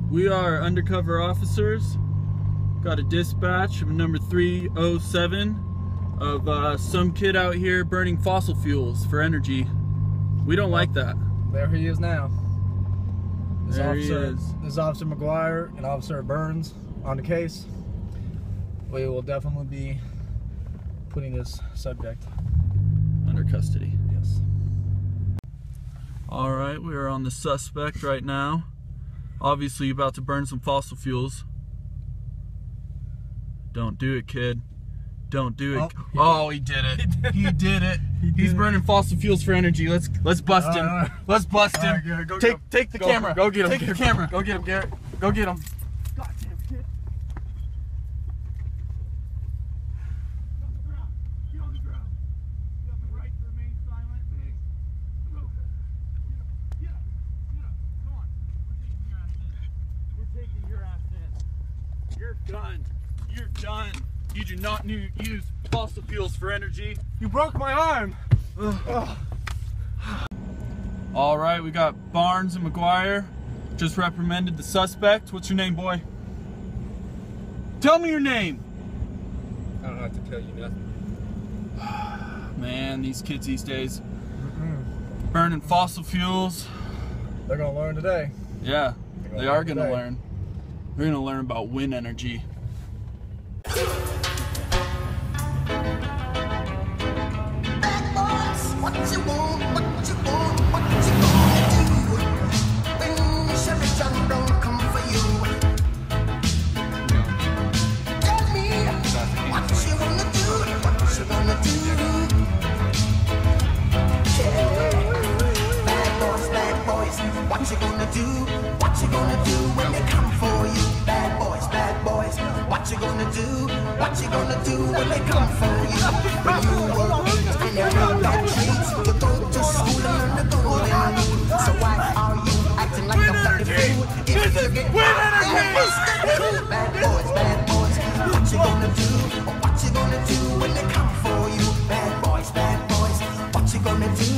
We are undercover officers. Got a dispatch of number 307 of some kid out here burning fossil fuels for energy. We don't like that. There he is now. This There Officer McGuire and Officer Burns on the case. We will definitely be putting this subject under custody. Yes. All right, we are on the suspect right now. Obviously about to burn some fossil fuels. Don't do it, kid. Don't do it. Oh, he did it. He did it. He's burning fossil fuels for energy. Let's bust him. Let's bust him. Take the camera. Go get him. Take the camera. Go get him, Garrett. Go get him. Goddamn kid. Get on the ground. You have the right to remain silent. Move. Get up. Come on. We're taking your ass in. You're done. You're done. You do not use fossil fuels for energy. You broke my arm. All right, we got Barnes and McGuire. Just reprimanded the suspect. What's your name, boy? Tell me your name. I don't have to tell you nothing. Man, these kids these days burning fossil fuels. They're gonna learn today. Yeah, they are gonna learn. We're gonna learn about wind energy. What you want, what you want, what you gonna do when Chevy John don't come for you? Tell me what you wanna do, what you gonna do. Yeah. Bad boys, what you gonna do? What you gonna do when they come for you? Bad boys, what you gonna do? What you gonna do when they come for you? When you were and you got that treats, you go to school and learn the golden rule. So why are you acting like a bloody fool? If you get bad boys, what you gonna do? What you gonna do when they come for you? Bad boys, what you gonna do?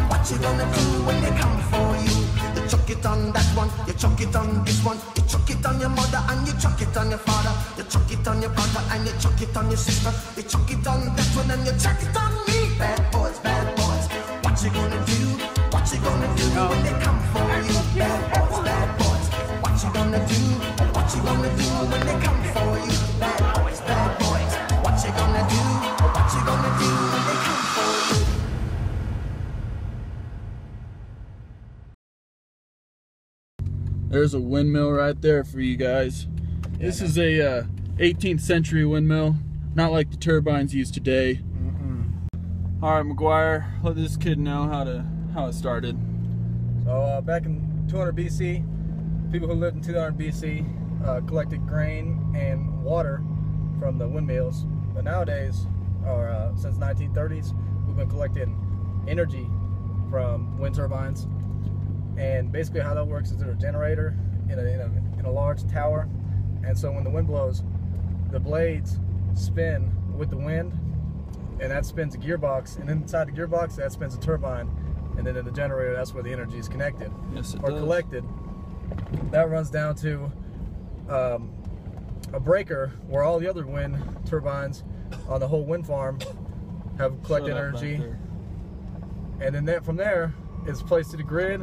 What you gonna do when they come for you? You chuck it on that one, you chuck it on this one, you chuck it on your mother and you chuck it on your father, you chuck it on your brother and you chuck it on your sister, you chuck it on that one and you chuck it on me. Bad boys, what you gonna do? What you gonna do when they come for you? Bad boys, what you gonna do? What you gonna do when they come for you? Bad boys, what you gonna do? What you gonna do when they come for you? There's a windmill right there for you guys. This is a 18th century windmill, not like the turbines used today. All right, McGuire, let this kid know how it started. So back in 200 BC, people who lived in 200 BC collected grain and water from the windmills. But nowadays, or since 1930s, we've been collecting energy from wind turbines. And basically how that works is there's a generator in a large tower, and so when the wind blows, the blades spin with the wind, and that spins a gearbox, and inside the gearbox that spins a turbine, and then in the generator that's where the energy is connected or collected. That runs down to a breaker where all the other wind turbines on the whole wind farm have collected energy, and then from there it's placed to the grid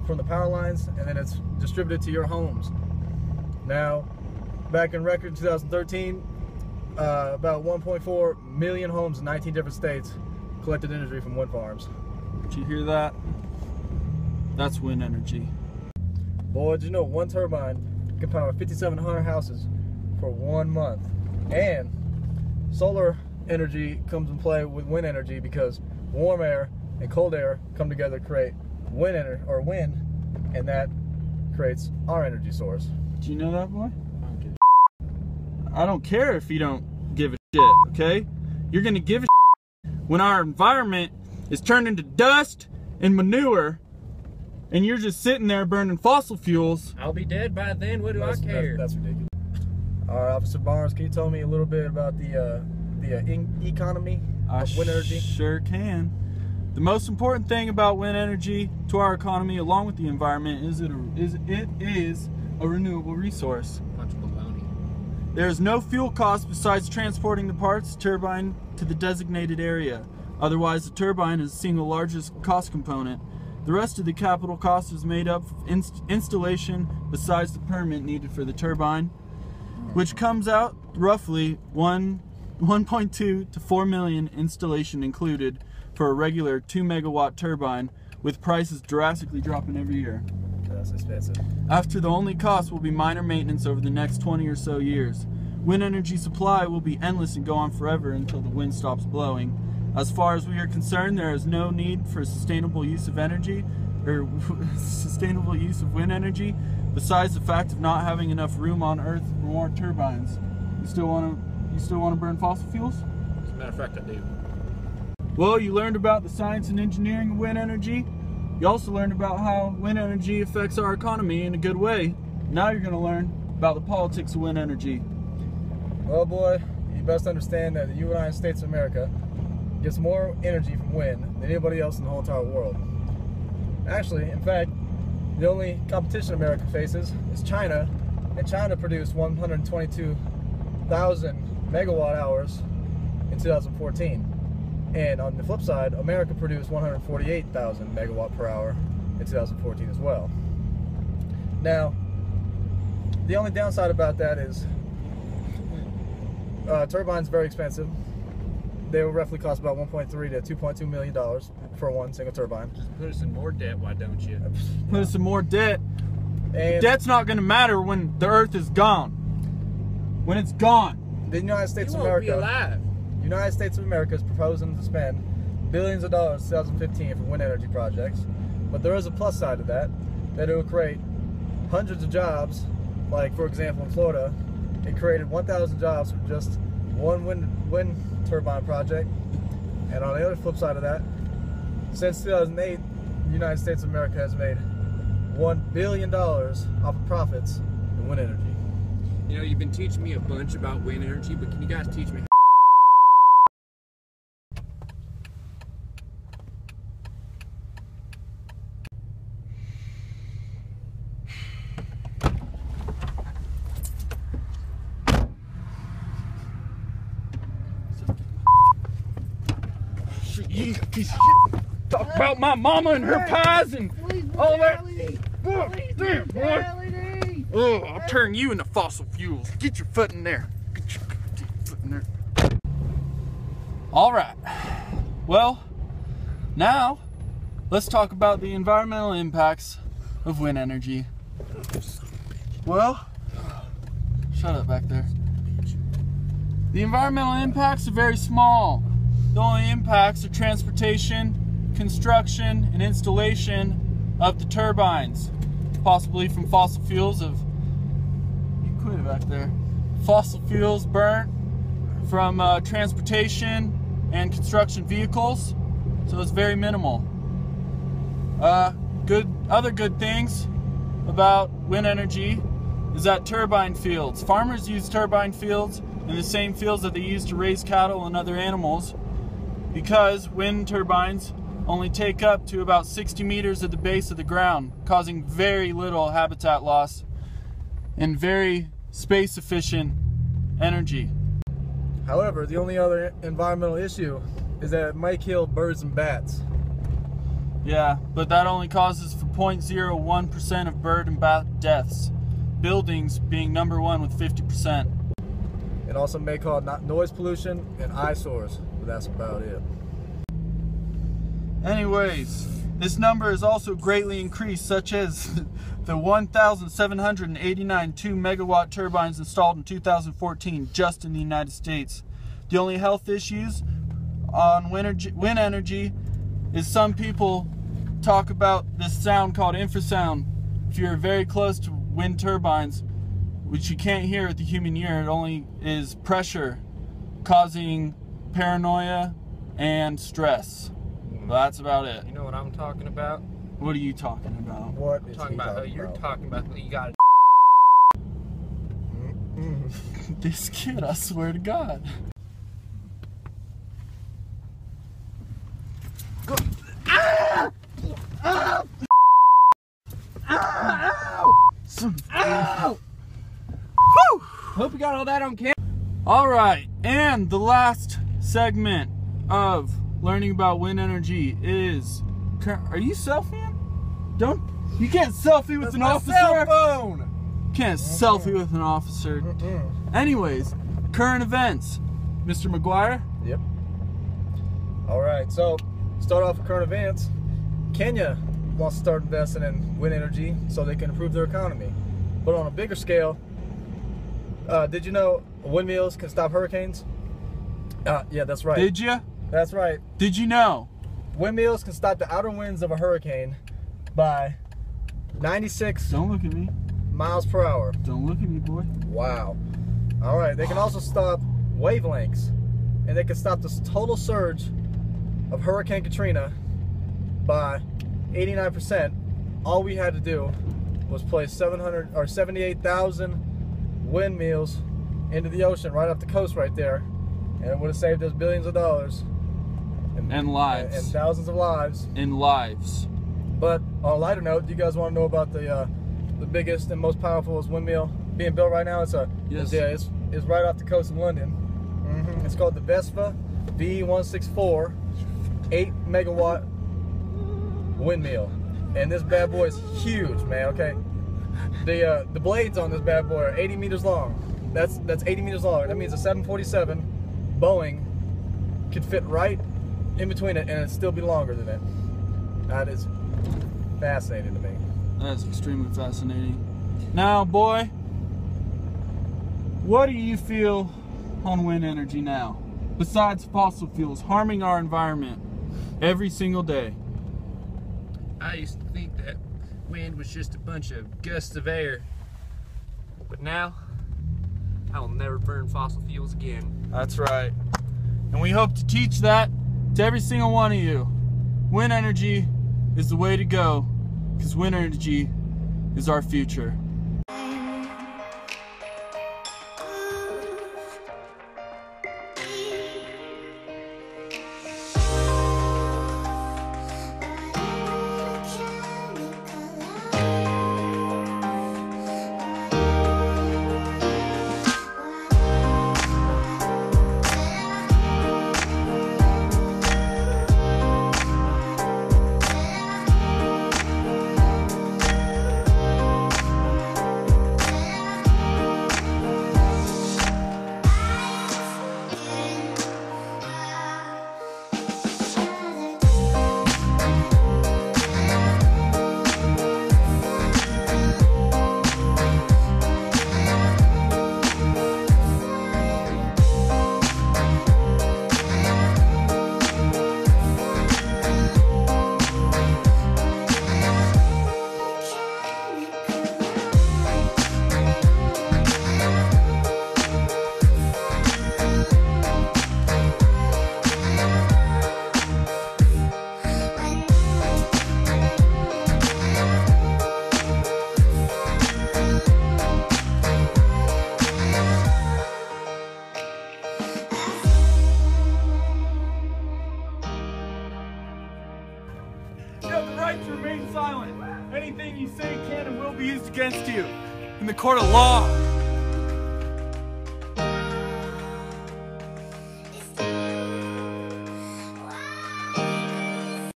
from the power lines, and then it's distributed to your homes. Now, back in record in 2013, about 1.4 million homes in 19 different states collected energy from wind farms. Did you hear that? That's wind energy. Boy, did you know one turbine can power 5,700 houses for 1 month? And solar energy comes in play with wind energy because warm air and cold air come together to create wind, and that creates our energy source. Do you know that, boy? I don't care if you don't give a shit, okay? You're gonna give a shit when our environment is turned into dust and manure, and you're just sitting there burning fossil fuels. I'll be dead by then, what do I care? That's ridiculous. All right, Officer Barnes, can you tell me a little bit about the economy of wind energy? Sure can. The most important thing about wind energy to our economy, along with the environment, is it is a renewable resource. Bunch of baloney. There is no fuel cost besides transporting the parts turbine to the designated area. Otherwise, the turbine is the single largest cost component. The rest of the capital cost is made up of installation besides the permit needed for the turbine, which comes out roughly 1.2 to 4 million installation included for a regular 2 megawatt turbine, with prices drastically dropping every year. That's expensive. After, the only cost will be minor maintenance over the next 20 or so years. Wind energy supply will be endless and go on forever until the wind stops blowing. As far as we are concerned, there is no need for sustainable use of energy or sustainable use of wind energy, besides the fact of not having enough room on Earth for more turbines. You still want to burn fossil fuels? As a matter of fact, I do. Well, you learned about the science and engineering of wind energy. You also learned about how wind energy affects our economy in a good way. Now you're going to learn about the politics of wind energy. Well, boy, you best understand that the United States of America gets more energy from wind than anybody else in the whole entire world. Actually, in fact, the only competition America faces is China, and China produced 122,000 megawatt hours in 2014. And on the flip side, America produced 148,000 megawatt per hour in 2014 as well. Now, the only downside about that is turbines are very expensive. They will roughly cost about $1.3 to $2.2 million for one single turbine. Just put us in more debt, why don't you? Put us in more debt. And Debt's not going to matter when the Earth is gone. When it's gone. the United States You of won't be America, alive. United States of America is proposing to spend billions of dollars in 2015 for wind energy projects. But there is a plus side to that it will create hundreds of jobs. Like, for example, in Florida, it created 1,000 jobs from just one wind turbine project. And on the other flip side of that, since 2008, the United States of America has made $1 billion off of profits in wind energy. You know, you've been teaching me a bunch about wind energy, but can you guys teach me? You piece of shit. Talk about my mama and her pies and all that. Damn, boy. Oh, I'll turn you into fossil fuels. Get your foot in there. Get your foot in there. All right. Well, now let's talk about the environmental impacts of wind energy. Well, shut up back there. The environmental impacts are very small. The only impacts are transportation, construction, and installation of the turbines, possibly from fossil fuels you quit it back there. Fossil fuels burnt from transportation and construction vehicles, so it's very minimal. Other good things about wind energy is that turbine fields. Farmers use turbine fields in the same fields that they use to raise cattle and other animals, because wind turbines only take up to about 60 meters at the base of the ground, causing very little habitat loss and very space efficient energy. However, the only other environmental issue is that it might kill birds and bats. Yeah, but that only causes for 0.01% of bird and bat deaths, buildings being number one with 50%. It also may cause noise pollution and eyesores, but that's about it. Anyways, this number is also greatly increased, such as the 1,789 2 megawatt turbines installed in 2014 just in the United States. The only health issues on wind energy is some people talk about this sound called infrasound. If you're very close to wind turbines, which you can't hear with the human ear, it only is pressure causing paranoia and stress. Well, that's about it. You know what I'm talking about? What are you talking about? What I'm is talking he about, talking you're about? talking about that you got This kid, I swear to God. Go. Ow! Woo! Hope you got all that on camera. All right, and the last segment of learning about wind energy is, are you selfieing? You can't selfie with an officer. Cell phone. Can't selfie with an officer. Anyways, current events. Mr. McGuire? Yep. All right, so start off with current events. Kenya wants to start investing in wind energy so they can improve their economy. But on a bigger scale, did you know windmills can stop hurricanes? Yeah, that's right. Did you? That's right. Did you know? Windmills can stop the outer winds of a hurricane by 96 Don't look at me. miles per hour. Don't look at me, boy. Wow. All right, they can also stop wavelengths, and they can stop this total surge of Hurricane Katrina by 89%. All we had to do was place 78,000 windmills into the ocean right off the coast right there, and it would have saved us billions of dollars And lives. and thousands of lives. In lives. But on a lighter note, do you guys want to know about the biggest and most powerful windmill being built right now? It's right off the coast of London. It's called the Vespa V164 8 megawatt windmill, and this bad boy is huge, man. Okay, the blades on this bad boy are 80 meters long. That's 80 meters long. That means a 747 Boeing could fit right in between it, and it'd still be longer than it. That is fascinating to me. That is extremely fascinating. Now, boy, what do you feel on wind energy now? Besides fossil fuels harming our environment every single day. I used to think that wind was just a bunch of gusts of air, but now I will never burn fossil fuels again. That's right. And we hope to teach that to every single one of you. Wind energy is the way to go, because wind energy is our future. You have the right to remain silent. Anything you say can and will be used against you in the court of law.